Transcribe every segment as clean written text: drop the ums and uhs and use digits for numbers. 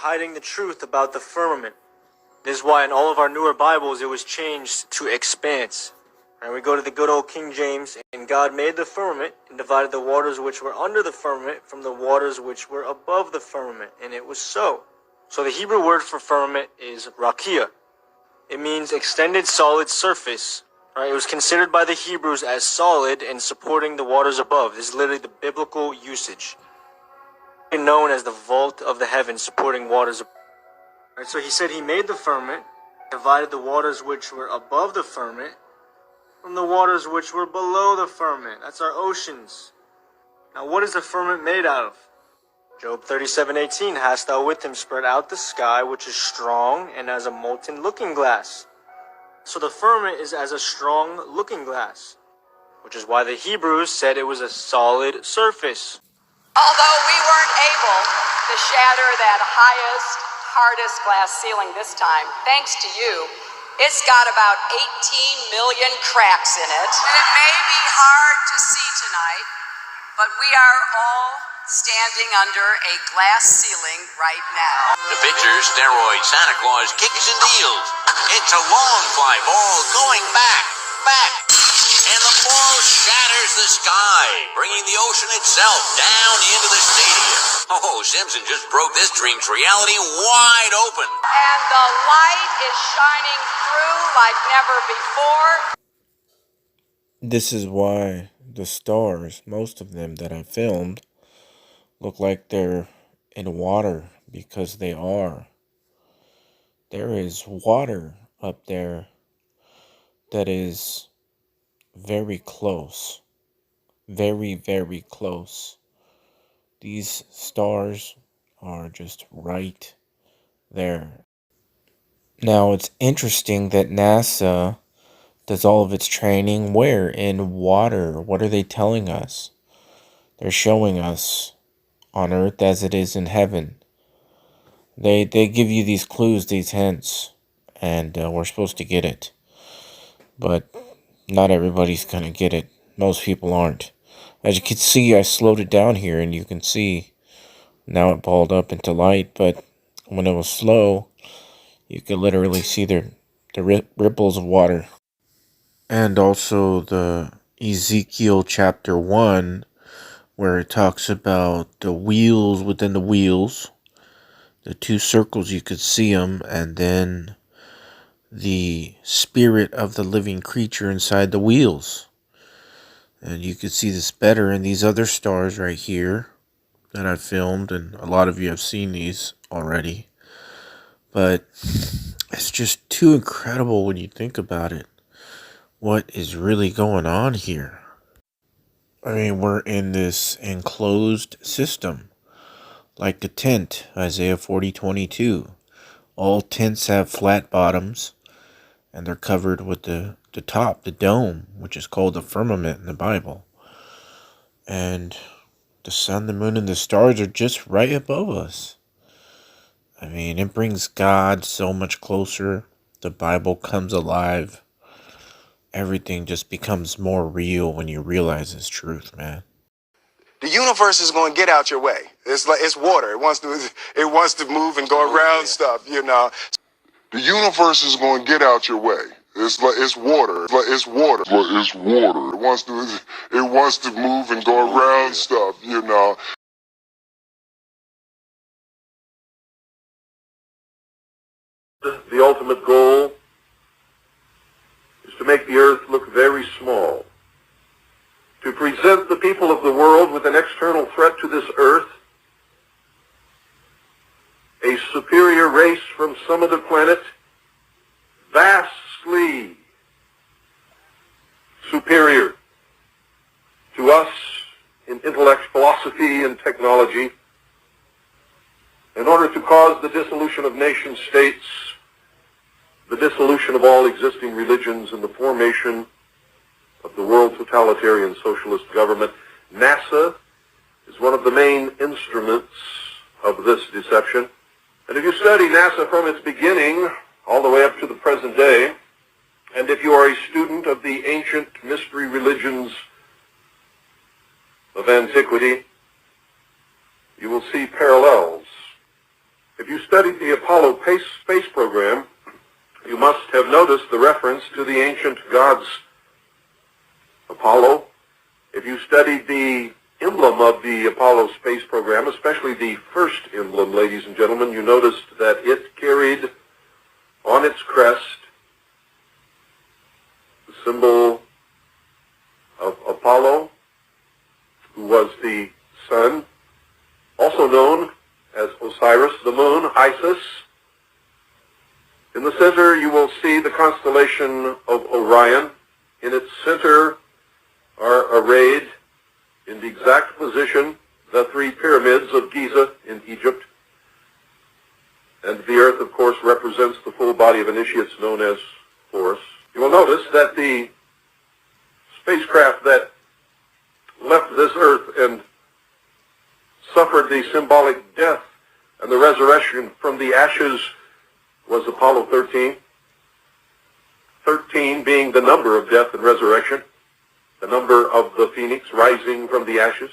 hiding the truth about the firmament. This is why in all of our newer Bibles it was changed to expanse. And we go to the good old King James, and God made the firmament and divided the waters which were under the firmament from the waters which were above the firmament. And it was so. So the Hebrew word for firmament is rakia. It means extended solid surface. Right? It was considered by the Hebrews as solid and supporting the waters above. This is literally the biblical usage. Known as the vault of the heavens, supporting waters above. Right, so he said he made the firmament, divided the waters which were above the firmament from the waters which were below the firmament. That's our oceans. Now what is the firmament made out of? Job 37:18, hast thou with him spread out the sky, which is strong and as a molten looking glass. So the firmament is as a strong looking glass, which is why the Hebrews said it was a solid surface. Although we weren't able to shatter that highest, hardest glass ceiling this time, thanks to you, it's got about 18 million cracks in it. And it may be hard to see tonight, but we are all standing under a glass ceiling right now. The pitcher, steroid Santa Claus, kicks and deals. It's a long fly ball going back. And the ball shatters the sky, bringing the ocean itself down into the stadium. Oh, Simpson just broke this dream's reality wide open. And the light is shining through like never before. This is why the stars, most of them that I filmed, look like they're in water, because they are. There is water up there that is very close. Very, very close. These stars are just right there. Now, it's interesting that NASA does all of its training where? In water. What are they telling us? They're showing us on earth as it is in heaven. They give you these clues, these hints, and we're supposed to get it. But not everybody's going to get it. Most people aren't. As you can see, I slowed it down here, and you can see now it balled up into light. But when it was slow, you could literally see the ripples of water. And also the Ezekiel chapter 1, where it talks about the wheels within the wheels. The two circles, you could see them, and then the spirit of the living creature inside the wheels. And you could see this better in these other stars right here that I filmed, and a lot of you have seen these already. But it's just too incredible when you think about it. What is really going on here? I mean, we're in this enclosed system, like a tent, Isaiah 40:22. All tents have flat bottoms, and they're covered with the top, the dome, which is called the firmament in the Bible. And the sun, the moon, and the stars are just right above us. I mean, it brings God so much closer. The Bible comes alive. Everything just becomes more real when you realize it's truth, man. The universe is going to get out your way. It's like it's water. It wants to move and go around stuff, you know. The universe is going to get out your way. It's like it's water. It's water. It wants to move and go around stuff, you know. The ultimate goal is to make the earth look very small, to present the people of the world with an external threat to this earth, a superior race from some other planet, vastly superior to us in intellect, philosophy, and technology, in order to cause the dissolution of nation states, the dissolution of all existing religions, and the formation of the world totalitarian socialist government. NASA is one of the main instruments of this deception. And if you study NASA from its beginning all the way up to the present day, and if you are a student of the ancient mystery religions of antiquity, you will see parallels. If you studied the Apollo space program, you must have noticed the reference to the ancient gods. Apollo. If you studied the emblem of the Apollo space program, especially the first emblem, ladies and gentlemen, you noticed that it carried on its crest the symbol of Apollo, who was the sun, also known as Osiris, the moon, Isis. In the center, you will see the constellation of Orion. In its center are arrayed in the exact position the three pyramids of Giza in Egypt. And the Earth, of course, represents the full body of initiates known as Horus. You will notice that the spacecraft that left this Earth and suffered the symbolic death and the resurrection from the ashes was Apollo 13. 13 being the number of death and resurrection, the number of the phoenix rising from the ashes.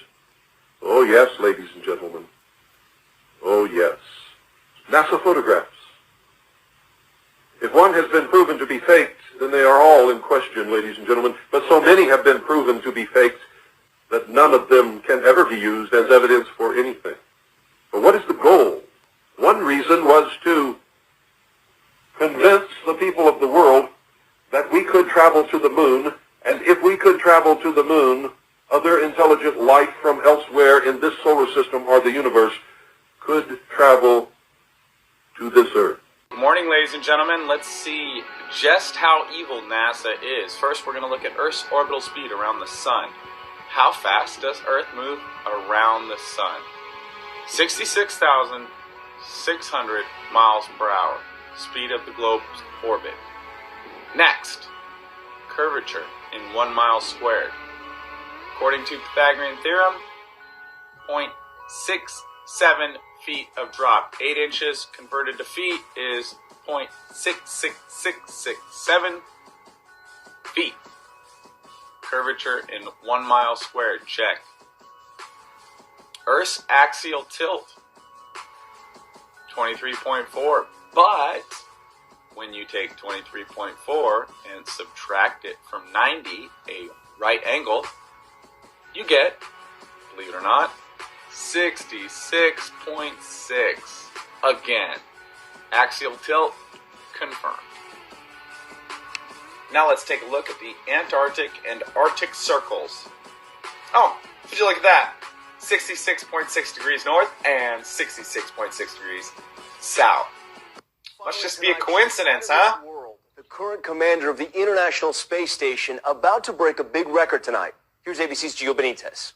Oh yes, ladies and gentlemen. Oh yes. NASA photographs. If one has been proven to be faked, then they are all in question, ladies and gentlemen. But so many have been proven to be faked that none of them can ever be used as evidence for anything. But what is the goal? One reason was to convince the people of the world that we could travel to the moon, and if we could travel to the moon, other intelligent life from elsewhere in this solar system or the universe could travel to this Earth. Good morning, ladies and gentlemen. Let's see just how evil NASA is. First, we're going to look at Earth's orbital speed around the sun. How fast does Earth move around the sun? 66,600 miles per hour, speed of the globe's orbit. Next, curvature in 1 mile squared. According to Pythagorean theorem, 0.67 feet of drop. 8 inches converted to feet is 0.66667 feet. Curvature in 1 mile squared. Check. Earth's axial tilt, 23.4. But when you take 23.4 and subtract it from 90, a right angle, you get, believe it or not, 66.6. Again, axial tilt confirmed. Now let's take a look at the Antarctic and Arctic circles. Oh, would you look at that? 66.6 degrees north and 66.6 degrees south. Must just be a coincidence, huh? The current commander of the International Space Station about to break a big record tonight. Here's ABC's Gio Benitez.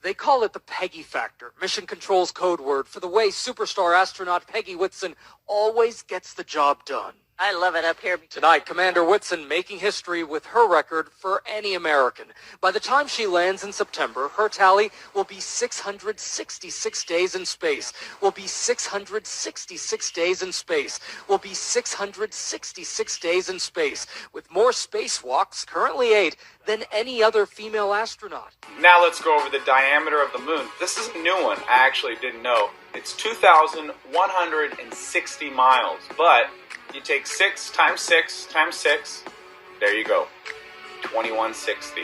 They call it the Peggy factor, Mission Control's code word for the way superstar astronaut Peggy Whitson always gets the job done. I love it up here. Tonight, Commander Whitson making history with her record for any American. By the time she lands in September, her tally will be 666 days in space. Will be 666 days in space. Will be 666 days in space. With more spacewalks, currently 8, than any other female astronaut. Now let's go over the diameter of the moon. This is a new one. I actually didn't know. It's 2,160 miles, but you take 6 times 6 times 6, there you go, 2160.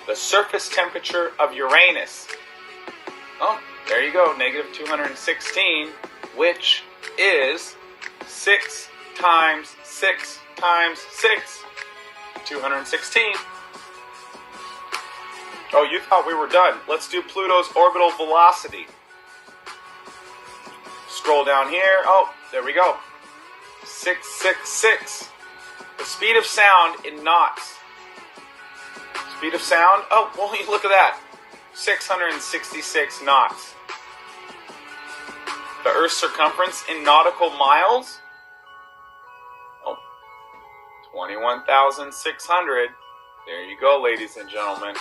The surface temperature of Uranus, oh, there you go, negative 216, which is 6 times 6 times 6, 216. Oh, you thought we were done. Let's do Pluto's orbital velocity. Scroll down here. Oh, there we go. 666. The speed of sound in knots. Speed of sound? Oh, well, look at that. 666 knots. The Earth's circumference in nautical miles? Oh, 21,600. There you go, ladies and gentlemen.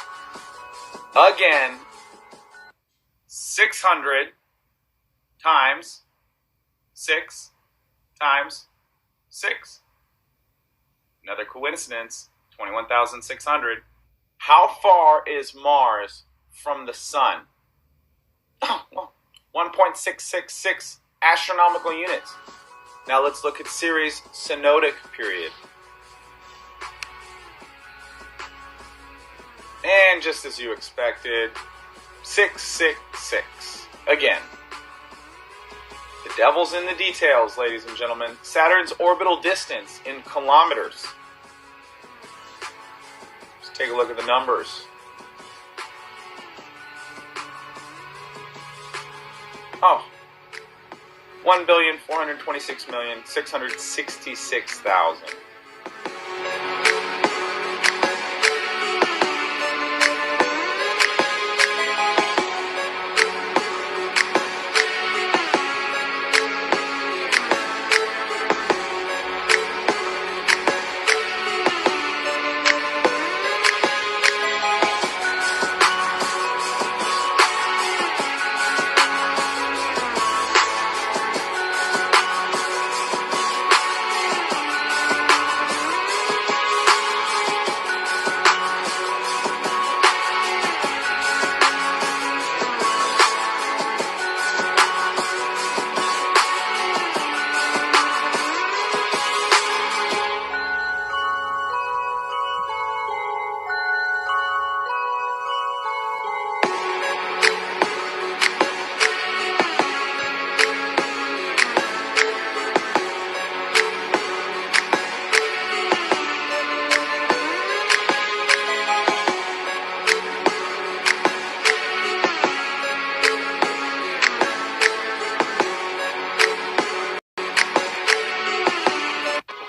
Again, 600 times 6 times 6. Another coincidence, 21,600. How far is Mars from the sun? Oh, well, 1.666 astronomical units. Now let's look at Ceres' synodic period. And just as you expected, 666. Again. The devil's in the details, ladies and gentlemen. Saturn's orbital distance in kilometers. Let's take a look at the numbers. Oh. 1,426,666,000.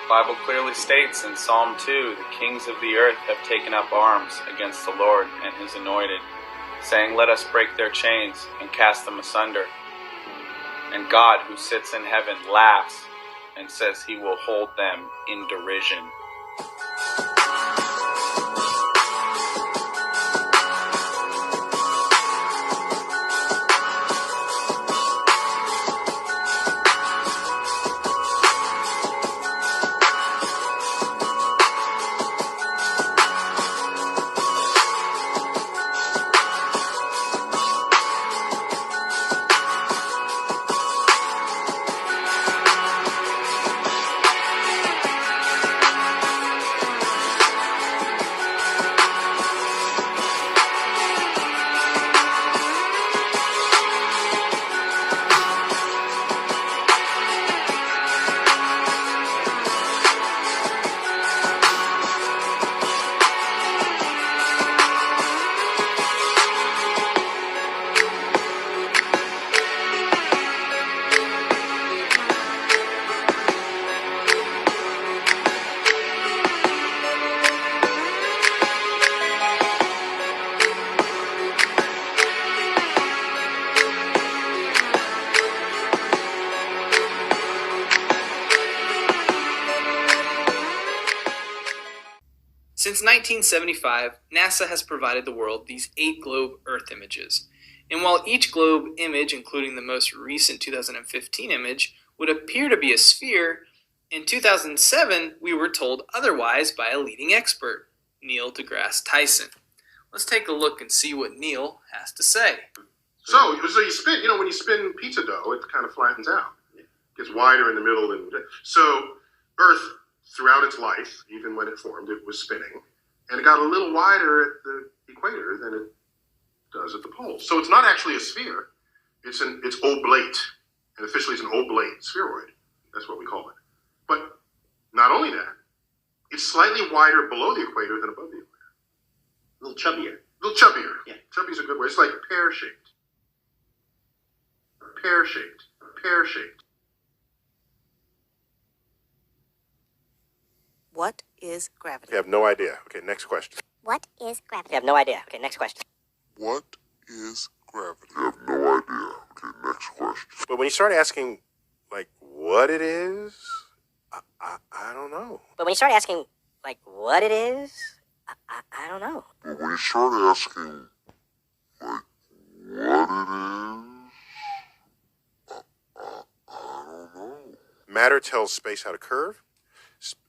The Bible clearly states in Psalm 2, the kings of the earth have taken up arms against the Lord and his anointed, saying, let us break their chains and cast them asunder. And God, who sits in heaven, laughs and says he will hold them in derision. Since 1975, NASA has provided the world these 8 globe Earth images. And while each globe image, including the most recent 2015 image, would appear to be a sphere, in 2007 we were told otherwise by a leading expert, Neil deGrasse Tyson. Let's take a look and see what Neil has to say. So you spin, when you spin pizza dough, it kind of flattens out. It gets wider in the middle. So Earth, throughout its life, even when it formed, it was spinning. And it got a little wider at the equator than it does at the poles. So it's not actually a sphere. It's oblate. And officially it's an oblate spheroid. That's what we call it. But not only that, it's slightly wider below the equator than above the equator. A little chubbier. A little chubbier. Yeah. Chubby is a good word. It's like pear-shaped. Pear-shaped. Pear-shaped. What is gravity? You have no idea. Okay, next question. What is gravity? You have no idea. Okay, next question. What is gravity? I have no idea. Okay, next question. But when you start asking, what it is, I don't know. But when you start asking, what it is, I don't know. But when you start asking, what it is, I don't know. Matter tells space how to curve.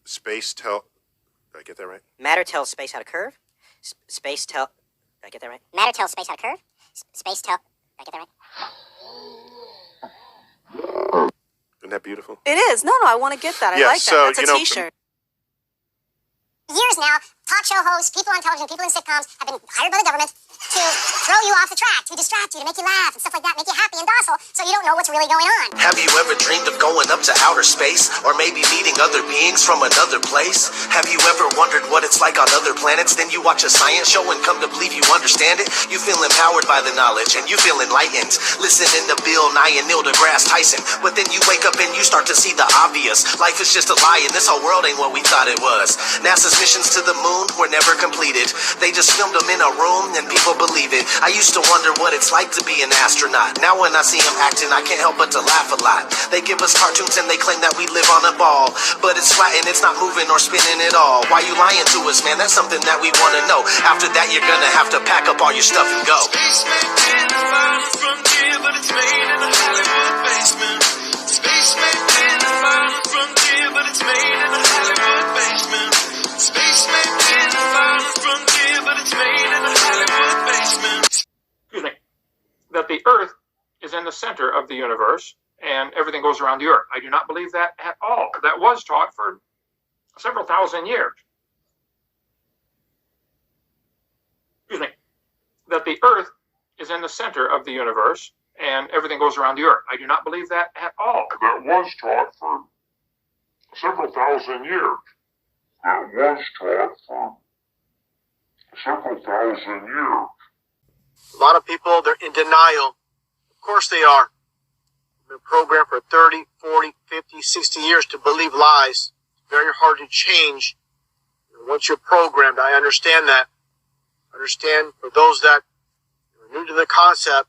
Space tell... Did I get that right? Matter tells space how to curve. Space tell... Did I get that right? Matter tells space how to curve. Space tell... Did I get that right? that beautiful? It is. No, I want to get that. I Yeah, like so, that. That's a t-shirt. Years now, talk show hosts, people on television, people in sitcoms have been hired by the government to throw you off the track, to distract you, to make you laugh and stuff like that, make you happy and docile, so you don't know what's really going on. Have you ever dreamed of going up to outer space? Or maybe meeting other beings from another place? Have you ever wondered what it's like on other planets? Then you watch a science show and come to believe you understand it? You feel empowered by the knowledge and you feel enlightened, listening to Bill Nye and Neil deGrasse Tyson. But then you wake up and you start to see the obvious. Life is just a lie and this whole world ain't what we thought it was. NASA's missions to the moon were never completed. They just filmed them in a room and people believe it. I used to wonder what it's like to be an astronaut. Now when I see them acting, I can't help but to laugh a lot. They give us cartoons and they claim that we live on a ball, but it's flat and it's not moving or spinning at all. Why you lying to us, man? That's something that we want to know. After that, you're gonna have to pack up all your stuff and go. Space may be in the far frontier, but it's made in a Hollywood basement. Space may be in the far frontier, but it's made in a Hollywood basement. Space may be in the far frontier, but it's made in a Hollywood basement. Excuse me. That the Earth is in the center of the universe and everything goes around the Earth. I do not believe that at all. That was taught for several thousand years. Excuse me. That the Earth is in the center of the universe and everything goes around the Earth. I do not believe that at all. That was taught for several thousand years. That was taught for several thousand years. A lot of people, they're in denial. Of course they are. They've been programmed for 30, 40, 50, 60 years to believe lies. It's very hard to change. And once you're programmed, I understand that. I understand for those that are new to the concept,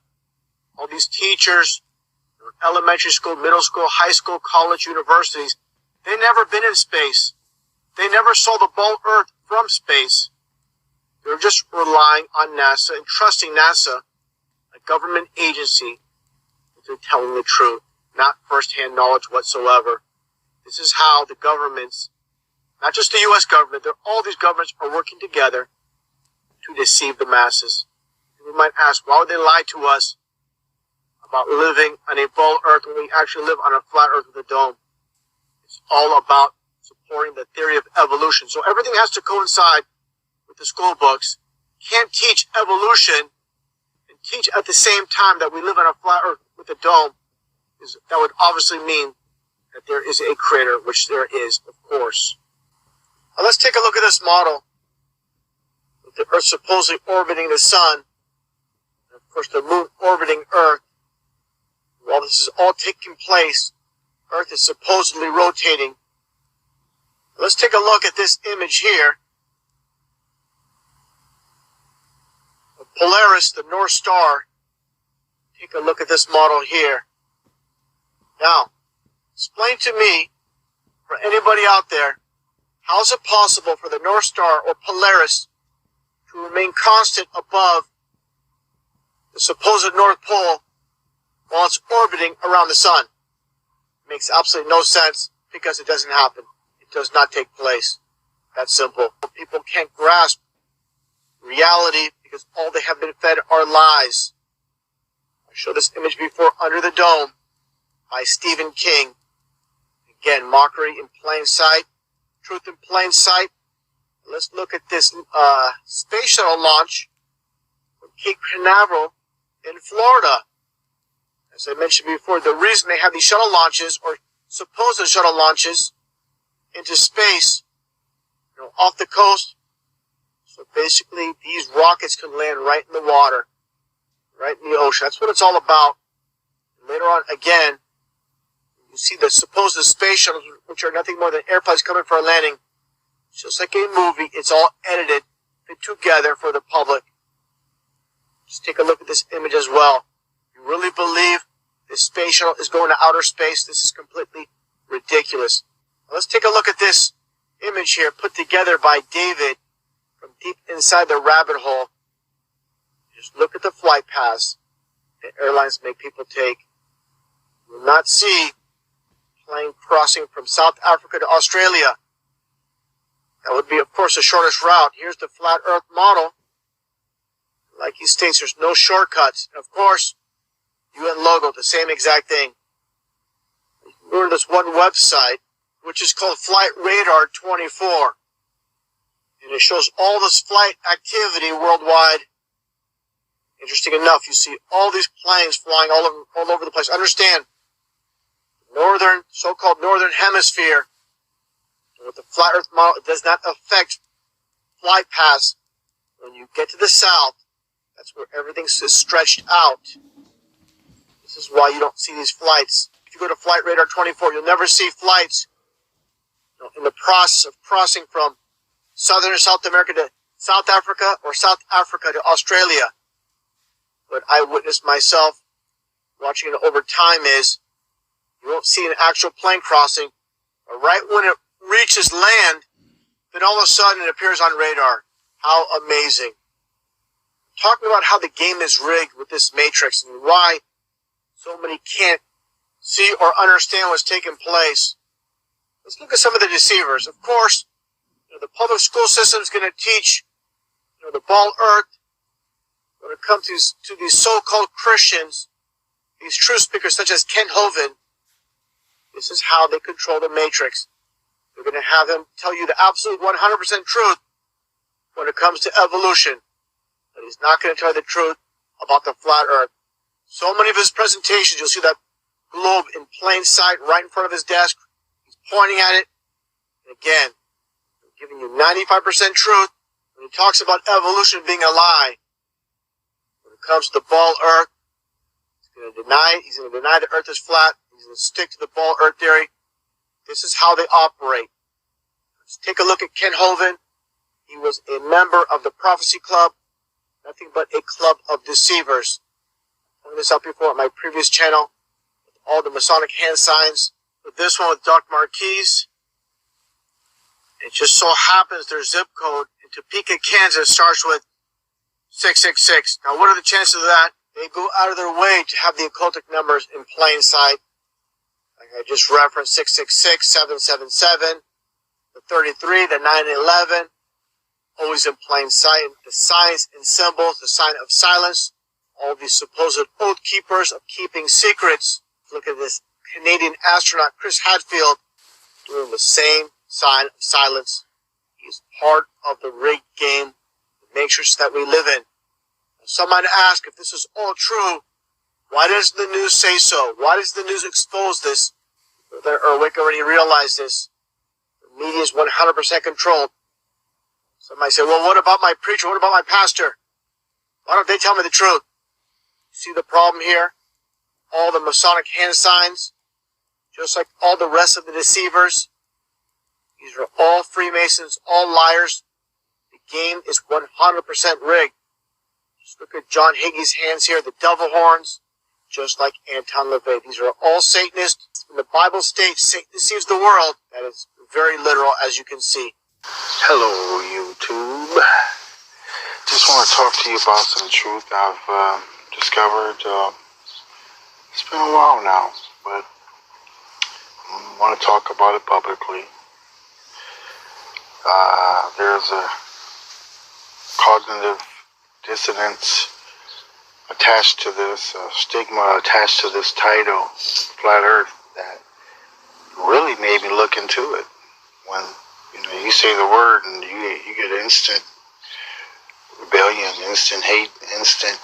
all these teachers, elementary school, middle school, high school, college, universities, they've never been in space. They never saw the ball Earth from space. They're just relying on NASA and trusting NASA, a government agency, into telling the truth, not first-hand knowledge whatsoever. This is how the governments, not just the U.S. government, all these governments are working together to deceive the masses. We might ask, why would they lie to us about living on a ball Earth when we actually live on a flat Earth with a dome? It's all about supporting the theory of evolution. So everything has to coincide with the school books. Can't teach evolution and teach at the same time that we live on a flat Earth with a dome. That would obviously mean that there is a creator, which there is, of course. Now let's take a look at this model. With the Earth supposedly orbiting the sun, and of course the moon orbiting Earth. While this is all taking place, Earth is supposedly rotating. Let's take a look at this image here. Of Polaris, the North Star. Take a look at this model here. Now, explain to me, for anybody out there, how is it possible for the North Star or Polaris to remain constant above the supposed North Pole while it's orbiting around the sun? It makes absolutely no sense because it doesn't happen. It does not take place. That's simple. People can't grasp reality because all they have been fed are lies. I showed this image before, Under the Dome by Stephen King. Again, mockery in plain sight, truth in plain sight. Let's look at this space shuttle launch from Cape Canaveral in Florida. As I mentioned before, the reason they have these shuttle launches, or supposed shuttle launches, into space, off the coast, so basically these rockets can land right in the water, right in the ocean. That's what it's all about. And later on, again, you see the supposed space shuttles, which are nothing more than airplanes coming for a landing. It's just like a movie. It's all edited, put together for the public. Just take a look at this image as well. You really believe this space shuttle is going to outer space? This is completely ridiculous. Now let's take a look at this image here put together by David from deep inside the rabbit hole. Just look at the flight paths that airlines make people take. You will not see plane crossing from South Africa to Australia. That would be, of course, the shortest route. Here's the flat Earth model. Like he states, there's no shortcuts. And of course, UN logo, the same exact thing. You can go to this one website, which is called Flight Radar 24. And it shows all this flight activity worldwide. Interesting enough, you see all these planes flying all over the place. Understand, so-called northern hemisphere, with the flat Earth model, it does not affect flight paths. When you get to the south, that's where everything is stretched out. This is why you don't see these flights. If you go to Flight Radar 24, you'll never see flights in the process of crossing from Southern or South America to South Africa or South Africa to Australia. What I witnessed myself watching it over time is you won't see an actual plane crossing, but right when it reaches land, then all of a sudden it appears on radar. How amazing. Talking about how the game is rigged with this matrix and why so many can't see or understand what's taking place. Let's look at some of the deceivers. Of course, the public school system is going to teach the ball earth. When it comes to these so-called Christians, these truth speakers such as Ken Hovind, this is how they control the matrix. They're going to have them tell you the absolute 100% truth when it comes to evolution. But he's not going to tell you the truth about the flat earth. So many of his presentations, you'll see that globe in plain sight right in front of his desk. He's pointing at it. And again, giving you 95% truth when he talks about evolution being a lie. When it comes to the ball earth, he's going to deny the earth is flat. He's going to stick to the ball earth theory. This is how they operate. Let's take a look at Ken Hovind. He was a member of the Prophecy Club, nothing but a club of deceivers. I pointed this out before on my previous channel with all the Masonic hand signs. With this one with Dark Marquise. It just so happens their zip code in Topeka, Kansas starts with 666. Now, what are the chances of that? They go out of their way to have the occultic numbers in plain sight. Like I just referenced, 666, 777, the 33, the 911, always in plain sight. The signs and symbols, the sign of silence, all these supposed oath keepers of keeping secrets. Look at this Canadian astronaut, Chris Hadfield, doing the same sign of silence. He's part of the rigged game, the matrix that we live in. Some might ask, if this is all true, why doesn't the news say so? Why does the news expose this? Erwick already realized this. The media is 100% controlled. Some might say, well, what about my preacher? What about my pastor? Why don't they tell me the truth? See the problem here? All the Masonic hand signs, just like all the rest of the deceivers. These are all Freemasons, all liars. The game is 100% rigged. Just look at John Higgie's hands here, the devil horns, just like Anton LaVey. These are all Satanists. When the Bible states Satan deceives the world, that is very literal, as you can see. Hello, YouTube. Just want to talk to you about some truth I've discovered. It's been a while now, but I want to talk about it publicly. There's a cognitive dissonance attached to this, stigma attached to this title, Flat Earth, that really made me look into it. When you say the word and you get instant rebellion, instant hate, instant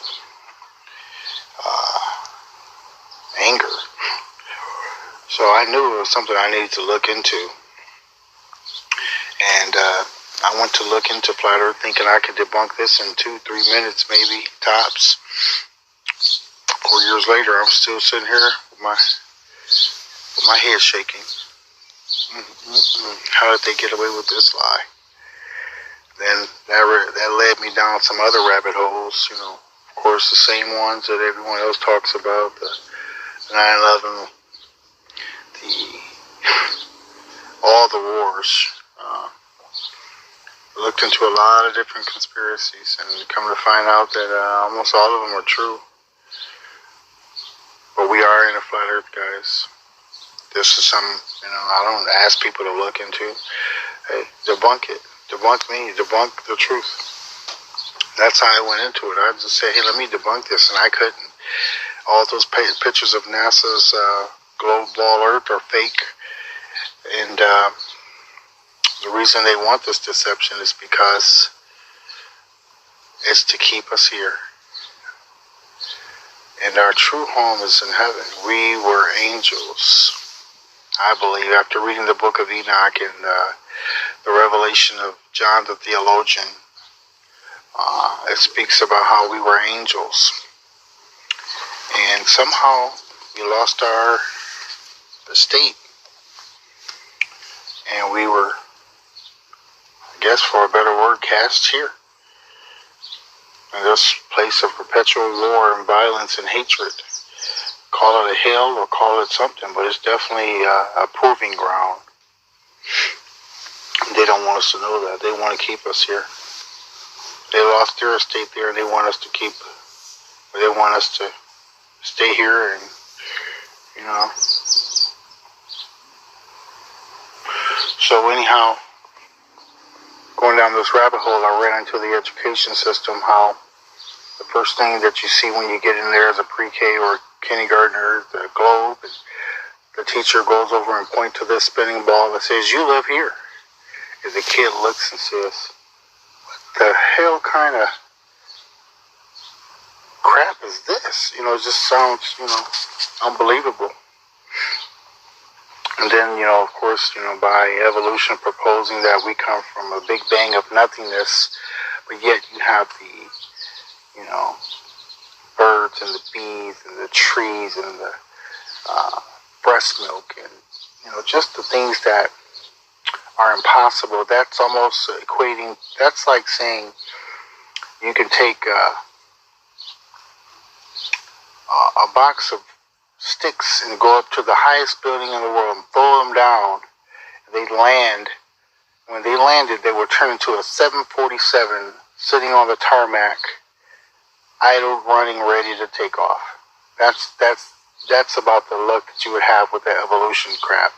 anger. So I knew it was something I needed to look into. And I went to look into Flat Earth thinking I could debunk this in 2-3 minutes, maybe, tops. 4 years later, I'm still sitting here with my head shaking. How did they get away with this lie? Then that led me down some other rabbit holes, of course, the same ones that everyone else talks about, the 9/11, all the wars. Looked into a lot of different conspiracies and come to find out that almost all of them are true. But we are in a flat earth, guys. This is something, I don't ask people to look into. Hey, debunk it. Debunk me. Debunk the truth. That's how I went into it. I just said, hey, let me debunk this. And I couldn't. All those pictures of NASA's globe ball Earth are fake. And the reason they want this deception is because it's to keep us here. And our true home is in heaven. We were angels, I believe, after reading the book of Enoch and the revelation of John the theologian. It speaks about how we were angels. And somehow we lost our estate. And we were, I guess for a better word, cast here. In this place of perpetual war and violence and hatred. Call it a hell or call it something, but it's definitely a proving ground. They don't want us to know that. They want to keep us here. They lost their estate there and they want us to keep, they want us to stay here and, you know. So anyhow, going down this rabbit hole, I ran into the education system, how the first thing that you see when you get in there as a pre-K or kindergartner is the globe. And the teacher goes over and points to this spinning ball and says, "You live here." And the kid looks and says, "What the hell kind of crap is this?" You know, it just sounds, you know, unbelievable. And then, you know, of course, you know, by evolution proposing that we come from a big bang of nothingness, but yet you have the, you know, birds and the bees and the trees and the breast milk and, you know, just the things that are impossible. That's almost equating, that's like saying you can take a box of sticks and go up to the highest building in the world and throw them down. They land. When they landed, they were turned into a 747 sitting on the tarmac, idle, running, ready to take off. That's about the luck that you would have with that evolution crap.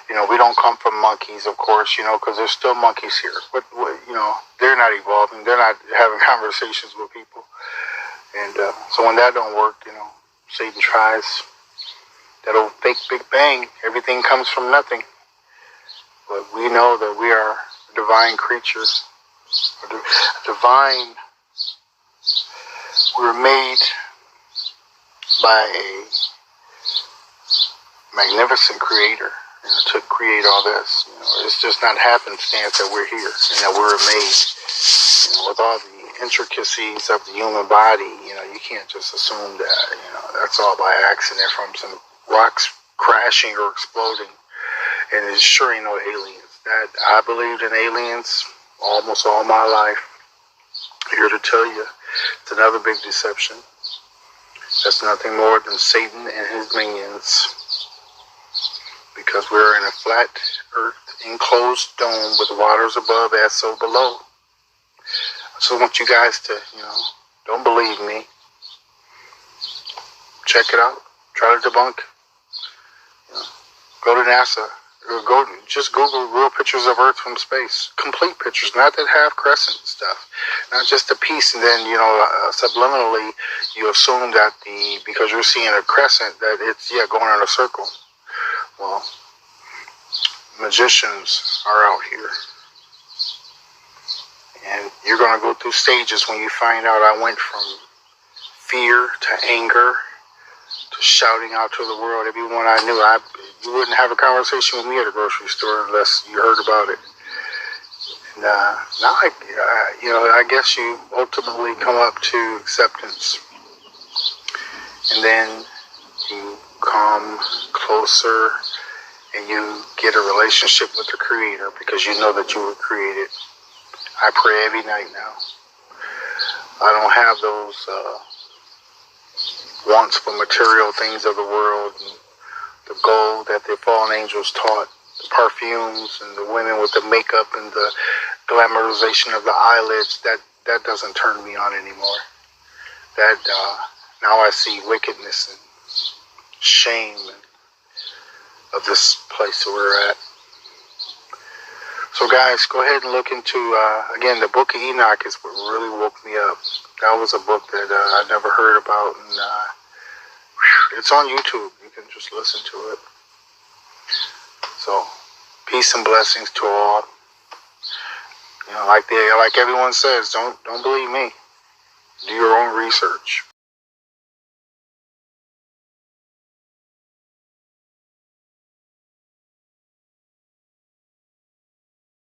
You know, we don't come from monkeys, of course, you know, because there's still monkeys here. But, you know, they're not evolving. They're not having conversations with people. And so when that don't work, you know, Satan tries that old fake Big Bang. Everything comes from nothing. But we know that we are divine creatures. Divine. We were made by a magnificent creator, you know, to create all this. You know, it's just not happenstance that we're here and that we're made, you know, with all the intricacies of the human body. You know, you can't just assume that, you know, that's all by accident from some rocks crashing or exploding. And it sure ain't no aliens. That I believed in aliens almost all my life. Here to tell you, it's another big deception. That's nothing more than Satan and his minions. Because we're in a flat earth, enclosed dome with waters above as so below. So I want you guys to, you know, don't believe me. Check it out. Try to debunk. You know, go to NASA. Or just Google real pictures of Earth from space. Complete pictures, not that half crescent stuff. Not just a piece, and then, you know, subliminally you assume that because you're seeing a crescent, that it's, yeah, going in a circle. Well, magicians are out here. And you're going to go through stages when you find out. I went from fear to anger to shouting out to the world. Everyone I knew, you wouldn't have a conversation with me at a grocery store unless you heard about it. And now, you know, I guess you ultimately come up to acceptance. And then you come closer and you get a relationship with the Creator because you know that you were created. I pray every night now. I don't have those wants for material things of the world, and the gold that the fallen angels taught, the perfumes and the women with the makeup and the glamorization of the eyelids. That doesn't turn me on anymore. That now I see wickedness and shame of this place that we're at. So guys, go ahead and look into, again, the book of Enoch is what really woke me up. That was a book that I never heard about, and it's on YouTube. You can just just listen to it. So, peace and blessings to all. You know, like everyone says, don't believe me. Do your own research.